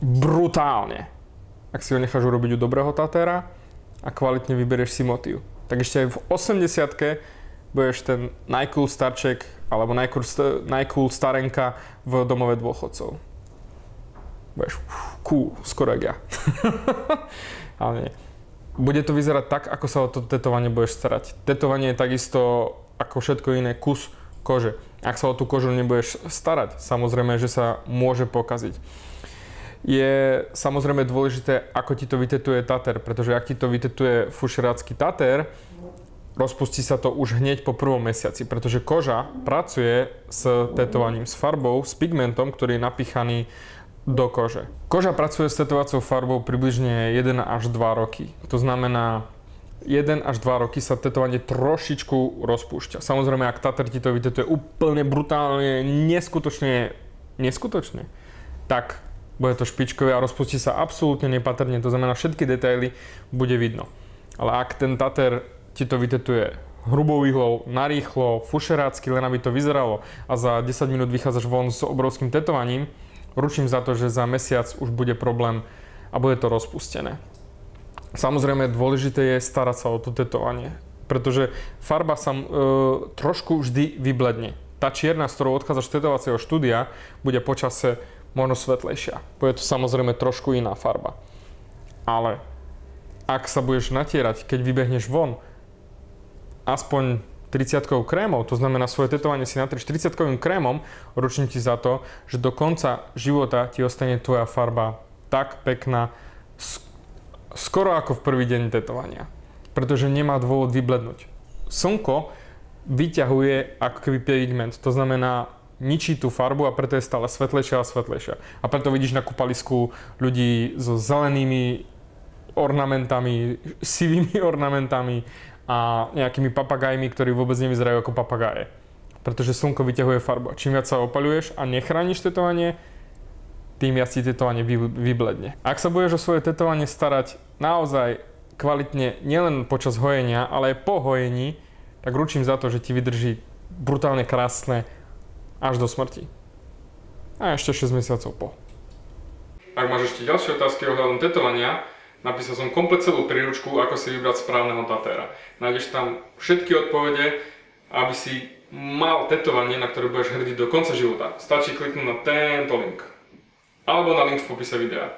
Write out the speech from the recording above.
brutálne, ak si ho necháš urobiť u dobrého tatéra a kvalitne vyberieš si motív. Tak ešte aj v 80-ke budeš ten najcool starček alebo najcool starenka v domove dôchodcov. Budeš cool, skoro jak ja. Ale nie. Bude to vyzerať tak, ako sa o to tetovanie budeš starať. Tetovanie je takisto ako všetko iné kus kože. Ak sa o tú kožu nebudeš starať, samozrejme, že sa môže pokaziť. Je samozrejme dôležité, ako ti to vytetuje tatér, pretože ak ti to vytetuje fušerácky tatér, rozpustí sa to už hneď po prvom mesiaci, pretože koža pracuje s tetovaním, s farbou, s pigmentom, ktorý je napíchaný do kože. Koža pracuje s tetovacou farbou približne 1 až 2 roky. To znamená, 1 až 2 roky sa tetovanie trošičku rozpúšťa. Samozrejme, ak tatér ti to vytetuje úplne brutálne, neskutočne, tak bude to špičkové a rozpustí sa absolútne nepatrne. To znamená, všetky detaily bude vidno. Ale ak ten tatér ti to vytetuje hrubou ihlou, narýchlo, fušerácky, len aby to vyzeralo a za 10 minút vychádzaš von s obrovským tetovaním, ručím za to, že za mesiac už bude problém a bude to rozpustené. Samozrejme, dôležité je starať sa o to tetovanie, pretože farba sa trošku vždy vybledne. Tá čierna, s ktorou odchádzaš z tetovacieho štúdia, bude počase možno svetlejšia. Bude to samozrejme trošku iná farba. Ale ak sa budeš natierať, keď vybehneš von, aspoň 30-kovou krémou, to znamená svoje tetovanie si natrieš 30-kovým krémom, ručím ti za to, že do konca života ti ostane tvoja farba tak pekná, skoro ako v prvý deň tetovania. Pretože nemá dôvod vyblednúť. Slnko vyťahuje ako keby pigment, to znamená ničí tú farbu a preto je stále svetlejšia a svetlejšia. A preto vidíš na kúpalisku ľudí so zelenými ornamentami, sivými ornamentami a nejakými papagajmi, ktorí vôbec nevyzerajú ako papagáje. Pretože slnko vyťahuje farbu. Čím viac sa opaľuješ a nechrániš tetovanie, tým viac ti tetovanie vybledne. Ak sa budeš o svoje tetovanie starať naozaj kvalitne, nielen počas hojenia, ale aj po hojení, tak ručím za to, že ti vydrží brutálne krásne až do smrti. A ešte 6 mesiacov po. Ak máš ešte ďalšie otázky ohľadom tetovania, napísal som komplet celú príručku, ako si vybrať správneho tatéra. Nájdeš tam všetky odpovede, aby si mal tetovanie, na ktoré budeš hrdý do konca života. Stačí kliknúť na tento link. Alebo na link v popise videa.